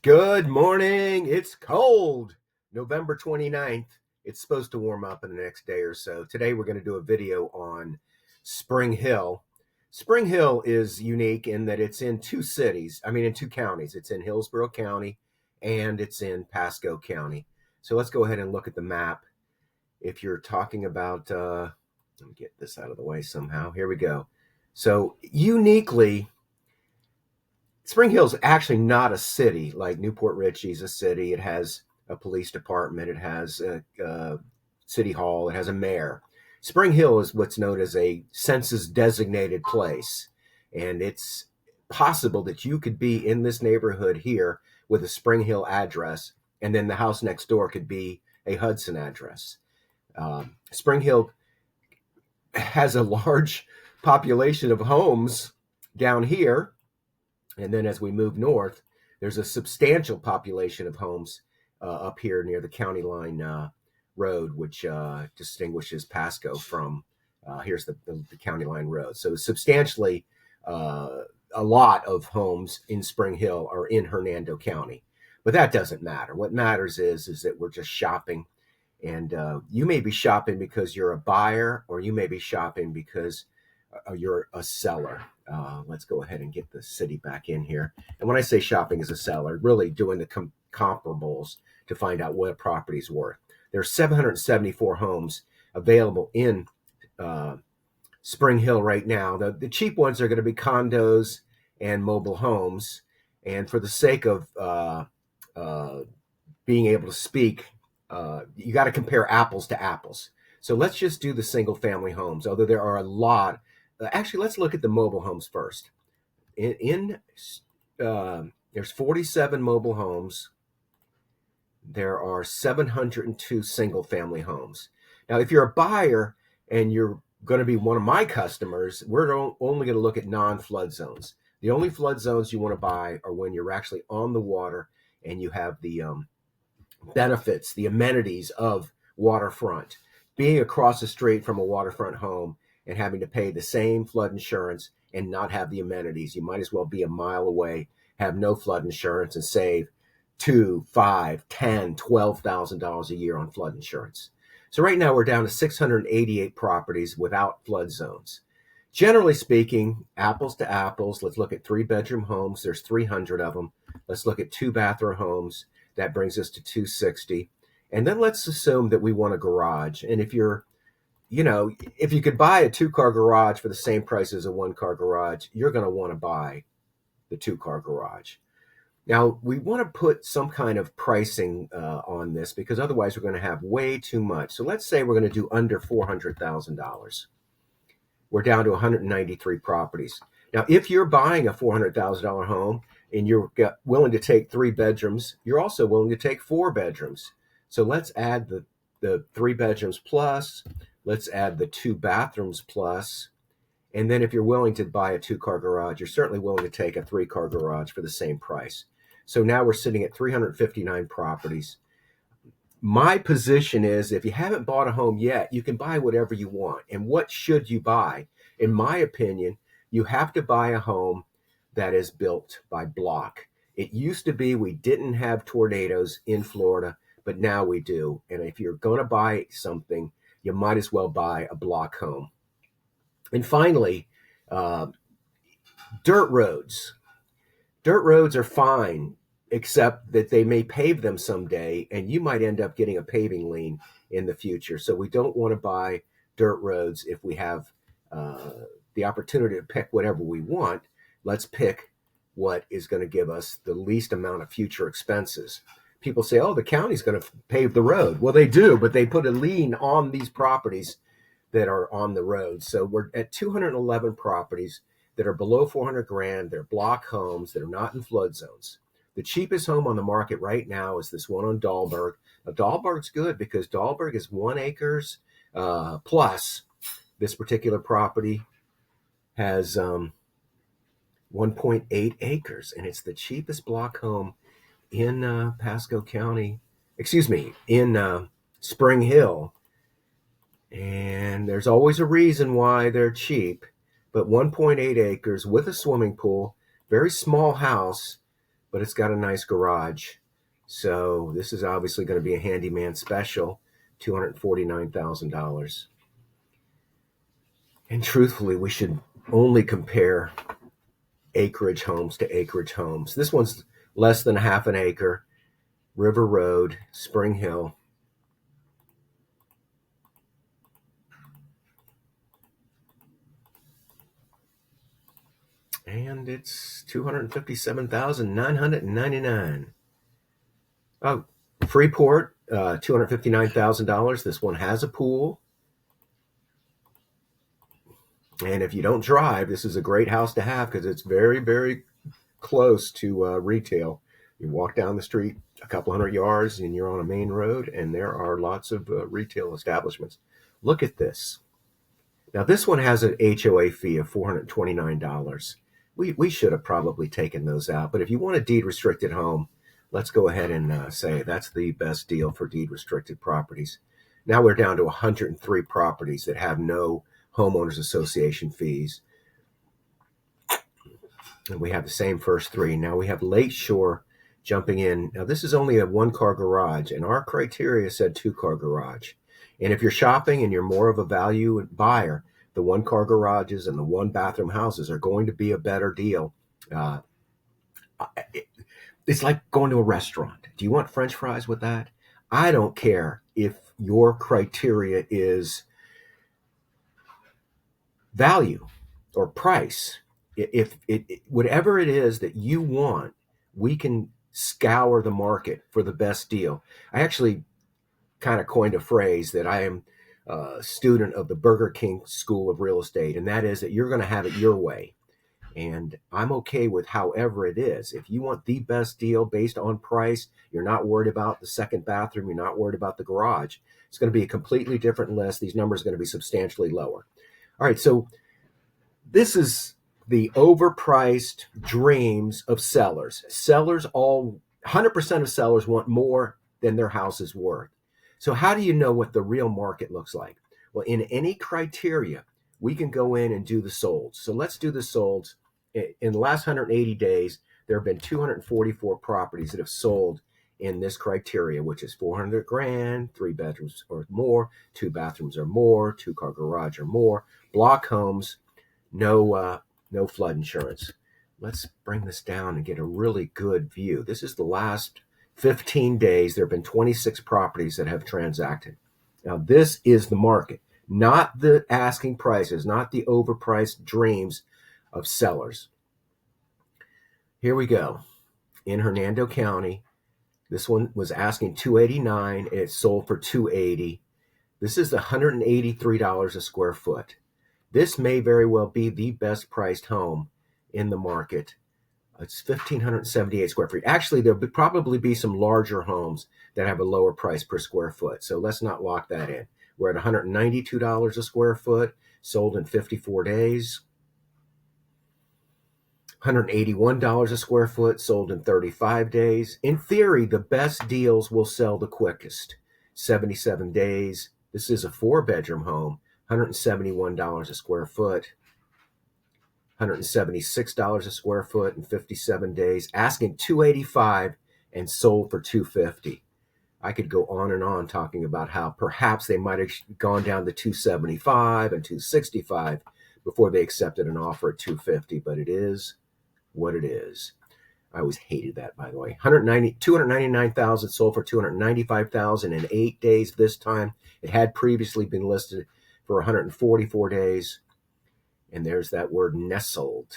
Good morning. It's cold. November 29th. It's supposed to warm up in the next day or so. Today we're going to do a video on Spring Hill. Spring Hill is unique in that it's in two counties. It's in Hillsborough County and it's in Pasco County. So let's go ahead and look at the map. If you're talking about, let me get this out of the way somehow. Here we go. So uniquely, Spring Hill is actually not a city like Newport Richey is a city. It has a police department. It has a city hall. It has a mayor. Spring Hill is what's known as a census designated place. And it's possible that you could be in this neighborhood here with a Spring Hill address, and then the house next door could be a Hudson address. Spring Hill has a large population of homes down here. And then as we move north, there's a substantial population of homes up here near the county line road, which distinguishes Pasco from, here's the county line road. So substantially, a lot of homes in Spring Hill are in Hernando County. But that doesn't matter. What matters is that we're just shopping. And you may be shopping because you're a buyer, or you may be shopping because you're a seller. Let's go ahead and get the city back in here. And when I say shopping as a seller, really doing the comparables to find out what a property's worth. There are 774 homes available in Spring Hill right now. The cheap ones are going to be condos and mobile homes. And for the sake of being able to speak, you got to compare apples to apples. So let's just do the single family homes, although there are a lot. Actually, let's look at the mobile homes first. There's 47 mobile homes. There are 702 single family homes. Now, if you're a buyer and you're going to be one of my customers, we're only going to look at non-flood zones. The only flood zones you want to buy are when you're actually on the water and you have the benefits, the amenities of waterfront. Being across the street from a waterfront home and having to pay the same flood insurance and not have the amenities. You might as well be a mile away, have no flood insurance, and save $2,000, $5,000, $10,000, $12,000 a year on flood insurance. So right now we're down to 688 properties without flood zones. Generally speaking, apples to apples, let's look at 3-bedroom homes. There's 300 of them. Let's look at 2-bathroom homes. That brings us to 260. And then let's assume that we want a garage. And if you could buy a 2-car garage for the same price as a 1-car garage, you're going to want to buy the 2-car garage. Now, we want to put some kind of pricing on this because otherwise we're going to have way too much. So let's say we're going to do under $400,000. We're down to 193 properties. Now, if you're buying a $400,000 home and you're willing to take 3 bedrooms, you're also willing to take 4 bedrooms. So let's add the 3 bedrooms plus. Let's add the 2 bathrooms plus. And then if you're willing to buy a 2-car garage, you're certainly willing to take a 3-car garage for the same price. So now we're sitting at 359 properties. My position is if you haven't bought a home yet, you can buy whatever you want. And what should you buy? In my opinion, you have to buy a home that is built by block. It used to be we didn't have tornadoes in Florida, but now we do. And if you're going to buy something, you might as well buy a block home. And finally, dirt roads. Dirt roads are fine, except that they may pave them someday, and you might end up getting a paving lien in the future. So we don't want to buy dirt roads if we have the opportunity to pick whatever we want. Let's pick what is going to give us the least amount of future expenses. People say, oh, the county's going to pave the road. Well, they do, but they put a lien on these properties that are on the road. So we're at 211 properties that are below 400 grand. They're block homes that are not in flood zones. The cheapest home on the market right now is this one on Dahlberg. Now, Dahlberg's good because Dahlberg is 1 acres plus. This particular property has 1.8 acres, and it's the cheapest block home in Pasco County, in Spring Hill. And there's always a reason why they're cheap, but 1.8 acres with a swimming pool, very small house, but it's got a nice garage. So this is obviously going to be a handyman special, $249,000. And truthfully, we should only compare acreage homes to acreage homes. This one's less than a half an acre, River Road, Spring Hill. And it's $257,999. Oh, Freeport, $259,000. This one has a pool. And if you don't drive, this is a great house to have because it's very, very close to retail. You walk down the street a couple hundred yards and you're on a main road, and there are lots of retail establishments. Look at this. Now, this one has an HOA fee of $429. We should have probably taken those out. But if you want a deed restricted home, let's go ahead and say that's the best deal for deed restricted properties. Now we're down to 103 properties that have no homeowners association fees. And we have the same first three. Now we have Lakeshore jumping in. Now this is only a 1-car garage, and our criteria said 2-car garage. And if you're shopping and you're more of a value buyer, the 1-car garages and the 1-bathroom houses are going to be a better deal. It's like going to a restaurant. Do you want French fries with that? I don't care if your criteria is value or price. If whatever it is that you want, we can scour the market for the best deal. I actually kind of coined a phrase that I am a student of the Burger King School of Real Estate, and that is that you're going to have it your way. And I'm okay with however it is. If you want the best deal based on price, you're not worried about the second bathroom, you're not worried about the garage. It's going to be a completely different list. These numbers are going to be substantially lower. All right, so this is the overpriced dreams of sellers. 100% of sellers want more than their house is worth. So how do you know what the real market looks like? Well, in any criteria, we can go in and do the solds. So let's do the solds. In the last 180 days, there have been 244 properties that have sold in this criteria, which is 400 grand, 3 bedrooms or more, 2 bathrooms or more, 2-car garage or more, block homes, no flood insurance. Let's bring this down and get a really good view. This is the last 15 days. There have been 26 properties that have transacted. Now, this is the market, not the asking prices, not the overpriced dreams of sellers. Here we go. In Hernando County, this one was asking $289. It sold for $280. This is $183 a square foot. This may very well be the best priced home in the market. It's 1,578 square feet. Actually, there'll probably be some larger homes that have a lower price per square foot. So let's not lock that in. We're at $192 a square foot, sold in 54 days. $181 a square foot, sold in 35 days. In theory, the best deals will sell the quickest. 77 days. This is a 4-bedroom home, $171 a square foot. $176 a square foot in 57 days, asking $285 and sold for $250. I could go on and on talking about how perhaps they might have gone down to $275 and $265 before they accepted an offer at $250, but it is what it is. I always hated that, by the way. $299,000 sold for $295,000 in 8 days this time. It had previously been listed for 144 days. And there's that word nestled.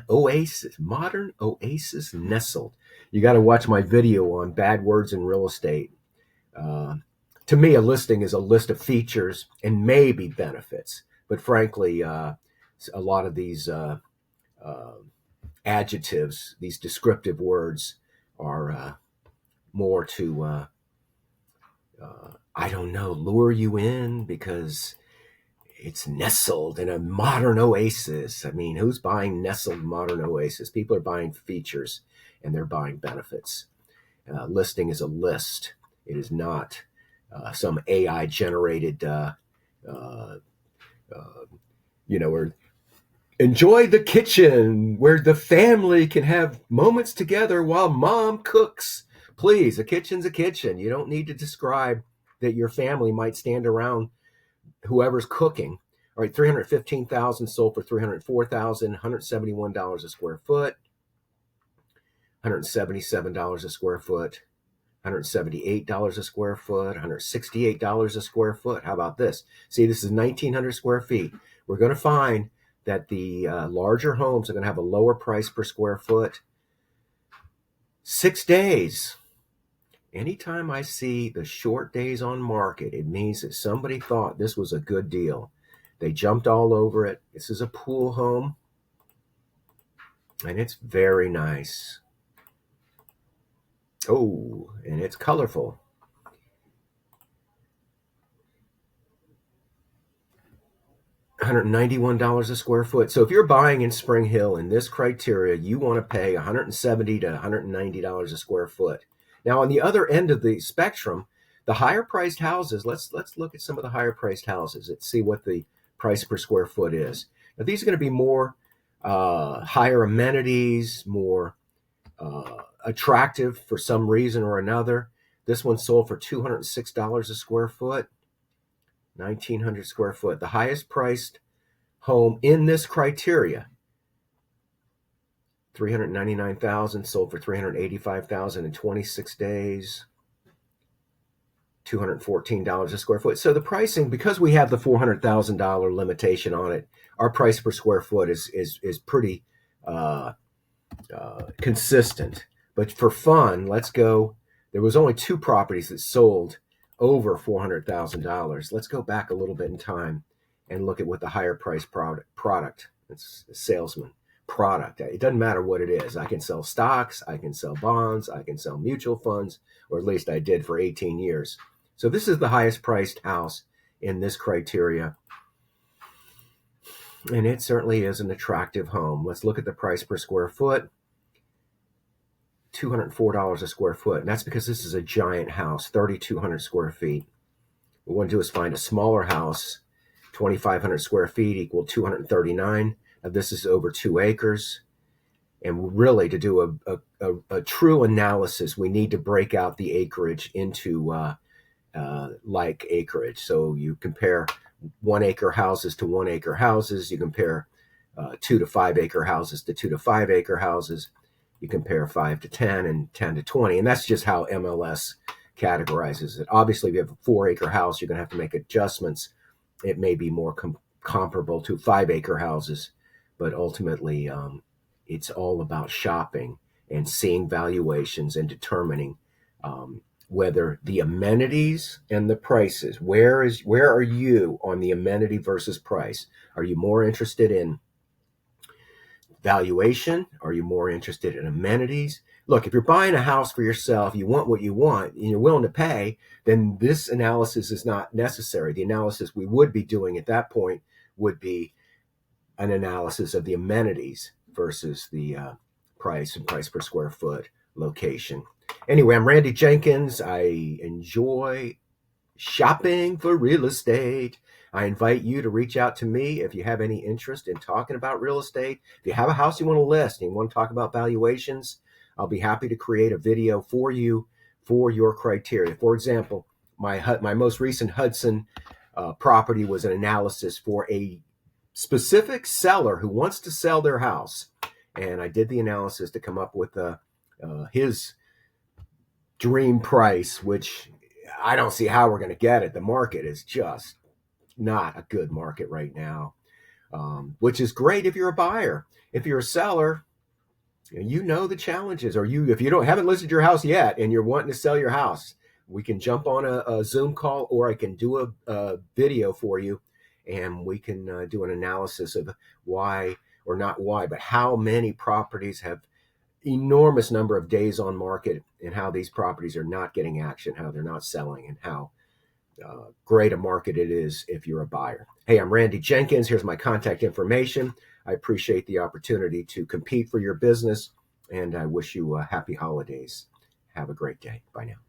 Oasis, modern oasis nestled. You got to watch my video on bad words in real estate. To me, a listing is a list of features and maybe benefits. But frankly, a lot of these adjectives, these descriptive words, are more to, I don't know, lure you in because it's nestled in a modern oasis. I mean, who's buying nestled modern oasis? People are buying features and they're buying benefits. Listing is a list. It is not some AI generated, or Enjoy the kitchen where the family can have moments together while mom cooks. Please, a kitchen's a kitchen. You don't need to describe that your family might stand around whoever's cooking. All right, 315,000 sold for 304,000, $171 a square foot, $177 a square foot, $178 a square foot, $168 a square foot. How about this? See, this is 1,900 square feet. We're going to find that the larger homes are going to have a lower price per square foot. 6 days. Anytime I see the short days on market, it means that somebody thought this was a good deal. They jumped all over it. This is a pool home, and it's very nice. Oh, and it's colorful. $191 a square foot. So if you're buying in Spring Hill in this criteria, you want to pay $170 to $190 a square foot. Now, on the other end of the spectrum, the higher priced houses, let's look at some of the higher priced houses and see what the price per square foot is. Now, these are going to be more higher amenities, more attractive for some reason or another. This one sold for $206 a square foot. 1,900 square foot. The highest priced home in this criteria, 399,000, sold for 385,000 in 26 days. $214 a square foot. So the pricing, because we have the $400,000 limitation on it, our price per square foot is pretty consistent. But for fun, let's go. There was only 2 properties that sold over $400,000. Let's go back a little bit in time and look at what the higher price product. It's a salesman product. It doesn't matter what it is. I can sell stocks, I can sell bonds, I can sell mutual funds, or at least I did for 18 years. So this is the highest priced house in this criteria. And it certainly is an attractive home. Let's look at the price per square foot. $204 a square foot. And that's because this is a giant house, 3,200 square feet. What we want to do is find a smaller house, 2,500 square feet equal 239. Now this is over 2 acres. And really, to do a true analysis, we need to break out the acreage into like acreage. So you compare 1 acre houses to 1 acre houses. You compare 2 to 5 acre houses to 2 to 5 acre houses. You compare 5 to 10 and 10 to 20. And that's just how MLS categorizes it. Obviously, if you have a 4 acre house, you're going to have to make adjustments. It may be more comparable to 5 acre houses, but ultimately it's all about shopping and seeing valuations and determining whether the amenities and the prices, where are you on the amenity versus price? Are you more interested in valuation? Are you more interested in amenities? Look, if you're buying a house for yourself, you want what you want, and you're willing to pay, then this analysis is not necessary. The analysis we would be doing at that point would be an analysis of the amenities versus the price and price per square foot, location. Anyway, I'm Randy Jenkins. I enjoy shopping for real estate. I invite you to reach out to me if you have any interest in talking about real estate. If you have a house you want to list and you want to talk about valuations, I'll be happy to create a video for you for your criteria. For example, my most recent Hudson property was an analysis for a specific seller who wants to sell their house. And I did the analysis to come up with his dream price, which I don't see how we're going to get it. The market is just not a good market right now, which is great if you're a buyer. If you're a seller, you know the challenges. Or if you haven't listed your house yet and you're wanting to sell your house, we can jump on a Zoom call, or I can do a video for you, and we can do an analysis of why, or not why, but how many properties have enormous number of days on market, and how these properties are not getting action, how they're not selling, and how great a market it is if you're a buyer. Hey, I'm Randy Jenkins. Here's my contact information. I appreciate the opportunity to compete for your business, and I wish you happy holidays. Have a great day. Bye now.